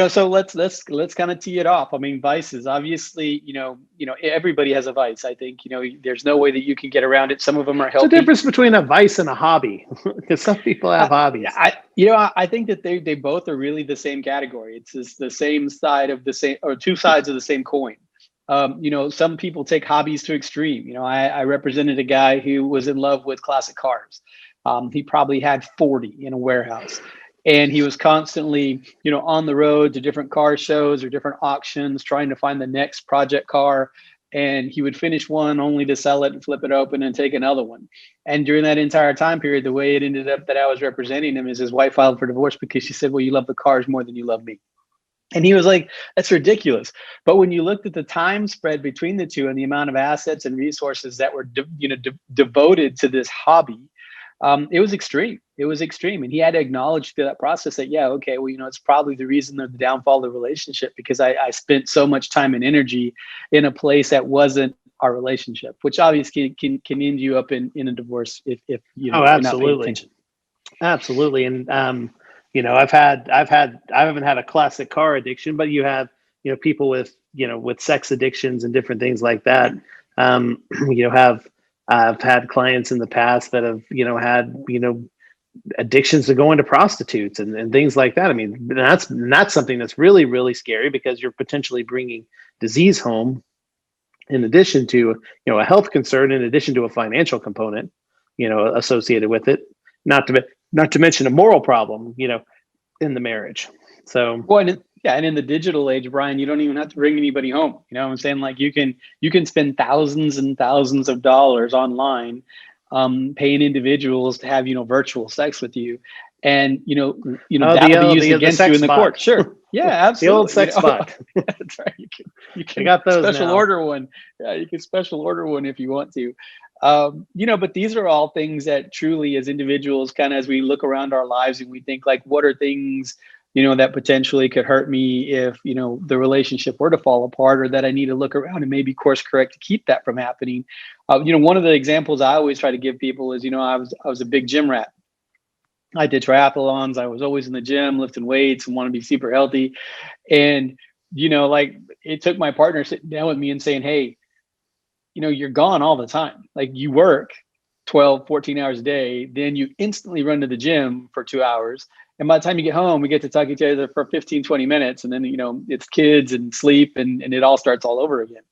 So let's kind of tee it off. I mean, vices, obviously, everybody has a vice. I think, there's no way that you can get around it. Some of them are It's a healthy. difference between a vice and a hobby, because some people have hobbies. I think that they both are really the same category. It's just the same side of the same, or two sides of the same coin. Some people take hobbies to extreme. I represented a guy who was in love with classic cars. He probably had 40 in a warehouse. And he was constantly, on the road to different car shows or different auctions, trying to find the next project car. And he would finish one only to sell it and flip it open and take another one. And during that entire time period, the way it ended up that I was representing him is his wife filed for divorce because she said, well, you love the cars more than you love me. And he was like, that's ridiculous. But when you looked at the time spread between the two and the amount of assets and resources that were devoted to this hobby, it was extreme. It was extreme. And he had to acknowledge through that process that, yeah, okay, well, it's probably the reason of the downfall of the relationship, because I spent so much time and energy in a place that wasn't our relationship, which obviously can end you up in a divorce if you're not paying attention. Absolutely. And I haven't had a classic car addiction, but you have, people with sex addictions and different things like that. I've had clients in the past that have, had, addictions to going to prostitutes and things like that. I mean, that's something that's really, really scary, because you're potentially bringing disease home, in addition to, a health concern, in addition to a financial component, associated with it, not to mention a moral problem, in the marriage. So, and in the digital age, Bryan, you don't even have to bring anybody home. You know what I'm saying? Like you can spend thousands and thousands of dollars online, paying individuals to have, virtual sex with you. And, that'll be used against you in the court. Sure. Yeah, absolutely. The old sex bot. That's right. You can got those special now. Order one. Yeah, you can special order one if you want to. But these are all things that truly, as individuals, kind of as we look around our lives and we think like, what are things, that potentially could hurt me if, the relationship were to fall apart, or that I need to look around and maybe course correct to keep that from happening. One of the examples I always try to give people is, I was a big gym rat. I did triathlons. I was always in the gym, lifting weights and want to be super healthy. And, like it took my partner sitting down with me and saying, hey, you're gone all the time. Like you work 12, 14 hours a day, then you instantly run to the gym for 2 hours. And by the time you get home, we get to talk to each other for 15, 20 minutes. And then, it's kids and sleep and it all starts all over again.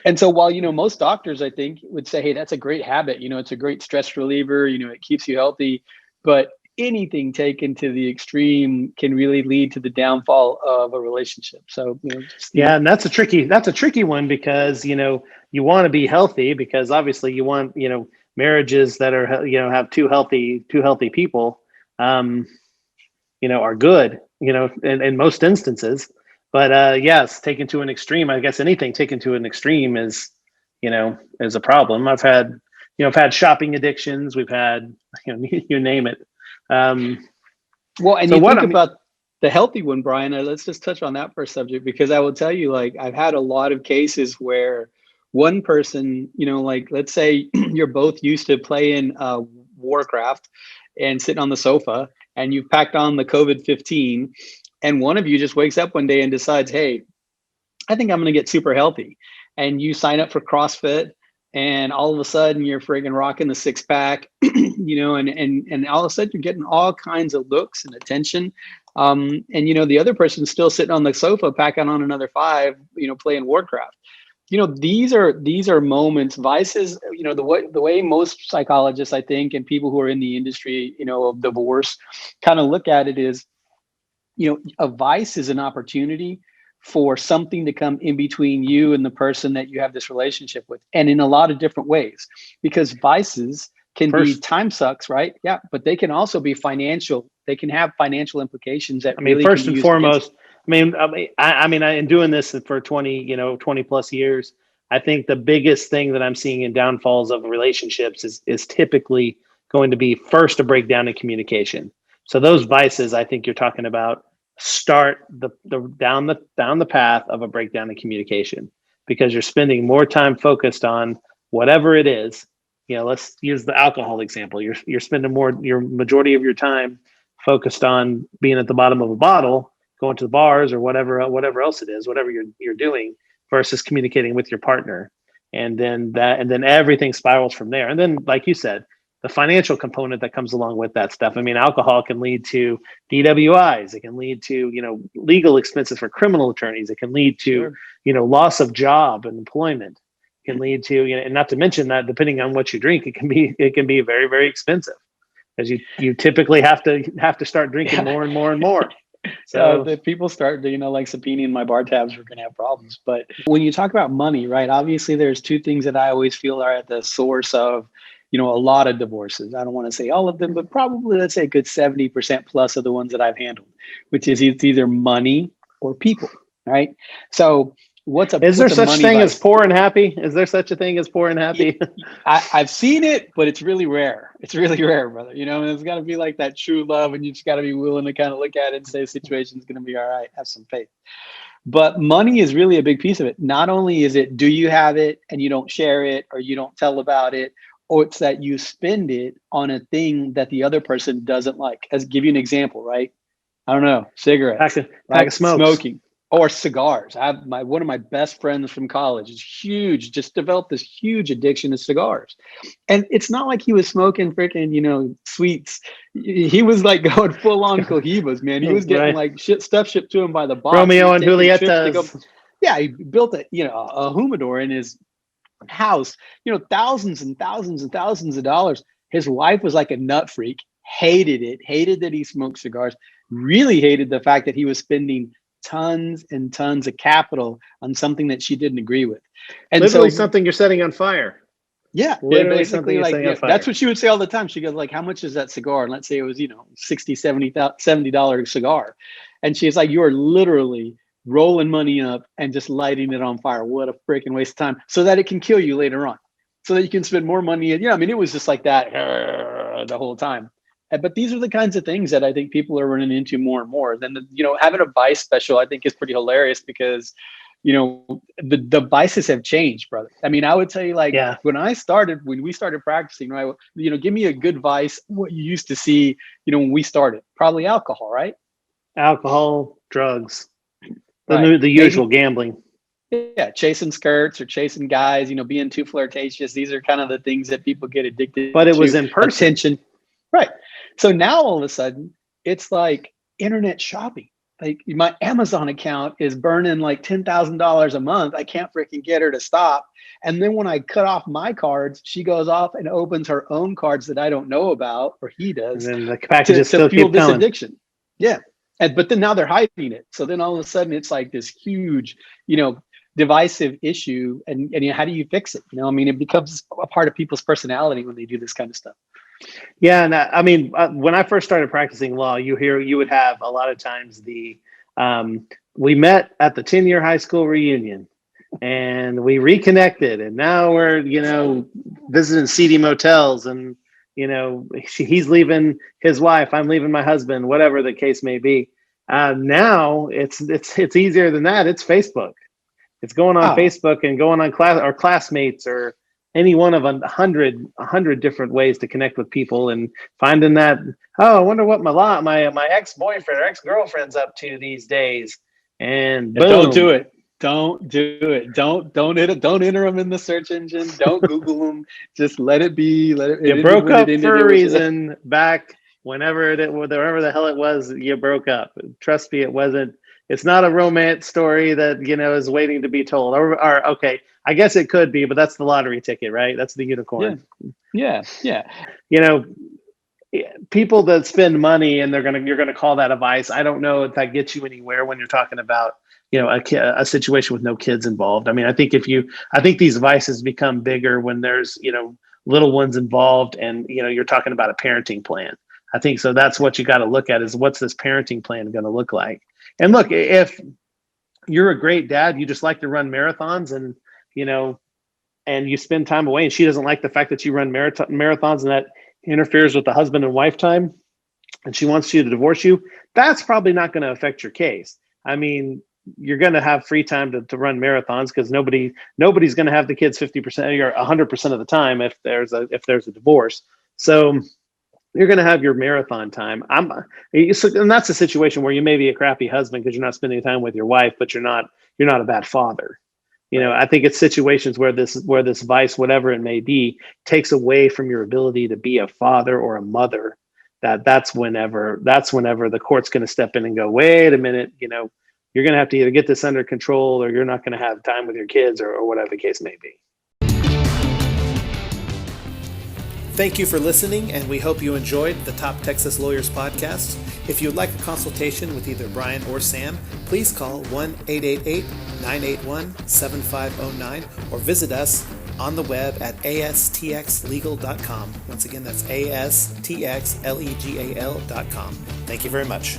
And so while, most doctors, I think, would say, hey, that's a great habit. It's a great stress reliever. It keeps you healthy. But anything taken to the extreme can really lead to the downfall of a relationship. So, and that's a tricky one, because, you want to be healthy, because obviously you want, marriages that are, have two healthy people, are good, in most instances. But yes, taken to an extreme, I guess anything taken to an extreme is a problem. I've had shopping addictions. We've had, you name it. And so you think about the healthy one, Bryan, let's just touch on that for a subject, because I will tell you, like, I've had a lot of cases where one person, like, let's say you're both used to playing Warcraft and sitting on the sofa, and you've packed on the COVID-15, and one of you just wakes up one day and decides, hey, I think I'm going to get super healthy. And you sign up for CrossFit, and all of a sudden you're friggin' rocking the 6-pack, and all of a sudden you're getting all kinds of looks and attention. And the other person's still sitting on the sofa packing on another 5, playing Warcraft. These are moments, vices, the way most psychologists, I think, and people who are in the industry, of divorce kind of look at it is, a vice is an opportunity for something to come in between you and the person that you have this relationship with, and in a lot of different ways, because vices can be time sucks, right? Yeah, but they can also be financial. They can have financial implications that really first and foremost. In doing this for 20 plus years, I think the biggest thing that I'm seeing in downfalls of relationships is typically going to be first a breakdown in communication. So those vices, I think you're talking about, start down the path of a breakdown in communication, because you're spending more time focused on whatever it is. Let's use the alcohol example. You're spending your majority of your time focused on being at the bottom of a bottle, going to the bars or whatever else it is, whatever you're doing, versus communicating with your partner. And then everything spirals from there. And then, like you said, the financial component that comes along with that stuff. I mean, alcohol can lead to DWIs. It can lead to, legal expenses for criminal attorneys. It can lead to, loss of job and employment. It can lead to, and not to mention that depending on what you drink, it can be very, very expensive, because you typically have to start drinking more and more and more. So if people start, like subpoenaing my bar tabs, we're going to have problems. But when you talk about money, right, obviously there's two things that I always feel are at the source of, a lot of divorces. I don't want to say all of them, but probably let's say a good 70% plus of the ones that I've handled, which is it's either money or people, right? So is there such thing as poor and happy? Is there such a thing as poor and happy? I've seen it, but it's really rare. It's really rare, brother. And it's got to be like that true love, and you just got to be willing to kind of look at it and say the situation's going to be all right. Have some faith. But money is really a big piece of it. Not only is it, do you have it and you don't share it or you don't tell about it, or it's that you spend it on a thing that the other person doesn't like. As give you an example, right? I don't know, cigarettes, pack of smoking, or cigars. I have one of my best friends from college is huge, just developed this huge addiction to cigars. And it's not like he was smoking freaking, sweets. He was like going full on Cohibas, man. He was getting like stuff shipped to him by the box. Romeo and Julietas. Yeah, he built a humidor in his house, thousands and thousands and thousands of dollars. His wife was like a nut freak, hated it, hated that he smoked cigars, really hated the fact that he was spending tons and tons of capital on something that she didn't agree with. And literally something you're setting on fire. Yeah, literally basically like that's what she would say all the time. She goes like, how much is that cigar? And let's say it was, $60, $70 cigar. And she's like, you are literally rolling money up and just lighting it on fire. What a freaking waste of time, so that it can kill you later on, so that you can spend more money. It was just like that the whole time. But these are the kinds of things that I think people are running into more and more. Then, having a vice special, I think, is pretty hilarious because, the vices have changed, brother. I mean, I would tell you, like, when we started practicing, right? Give me a good vice. What you used to see, when we started, probably alcohol, right? Alcohol, drugs, the usual gambling. Yeah, chasing skirts or chasing guys, being too flirtatious. These are kind of the things that people get addicted to. But it was in person. Attention. Right. So now all of a sudden, it's like internet shopping. Like my Amazon account is burning like $10,000 a month. I can't freaking get her to stop. And then when I cut off my cards, she goes off and opens her own cards that I don't know about, or he does, and then the packages still fuel this coming. Addiction. Yeah. But then now they're hiding it. So then all of a sudden it's like this huge, divisive issue. And how do you fix it? It becomes a part of people's personality when they do this kind of stuff. Yeah, and when I first started practicing law, you would have a lot of times we met at the 10-year high school reunion, and we reconnected, and now we're visiting seedy motels, and he's leaving his wife, I'm leaving my husband, whatever the case may be. Now it's easier than that. It's Facebook. It's going on Facebook and going on classmates or any one of 100 different ways to connect with people, and finding that, I wonder what my ex-boyfriend or ex-girlfriend's up to these days. And boom. Don't do it. Don't do it. Don't enter them in the search engine. Don't Google them. Just let it be. You broke up for a reason back wherever the hell it was. You broke up. Trust me, it wasn't. It's not a romance story that is waiting to be told. Or okay, I guess it could be, but that's the lottery ticket, right? That's the unicorn. Yeah. People that spend money and you're gonna call that a vice. I don't know if that gets you anywhere when you're talking about a situation with no kids involved. I think these vices become bigger when there's little ones involved, and you're talking about a parenting plan. I think so. That's what you got to look at, is what's this parenting plan going to look like? And look, if you're a great dad, you just like to run marathons, and and you spend time away, and she doesn't like the fact that you run marathons and that interferes with the husband and wife time, and she wants you to divorce you, that's probably not going to affect your case. You're going to have free time to run marathons, because nobody's going to have the kids 50% or 100% of the time if there's a divorce. So you're going to have your marathon time. And that's a situation where you may be a crappy husband because you're not spending time with your wife, but you're not a bad father. You know, I think it's situations where this vice, whatever it may be, takes away from your ability to be a father or a mother. That's whenever the court's going to step in and go, wait a minute, you know, you're going to have to either get this under control or you're not going to have time with your kids or whatever the case may be. Thank you for listening, and we hope you enjoyed the Top Texas Lawyers podcast. If you would like a consultation with either Bryan or Sam, please call 1-888-981-7509 or visit us on the web at astxlegal.com. Once again, that's astxlegal.com. Thank you very much.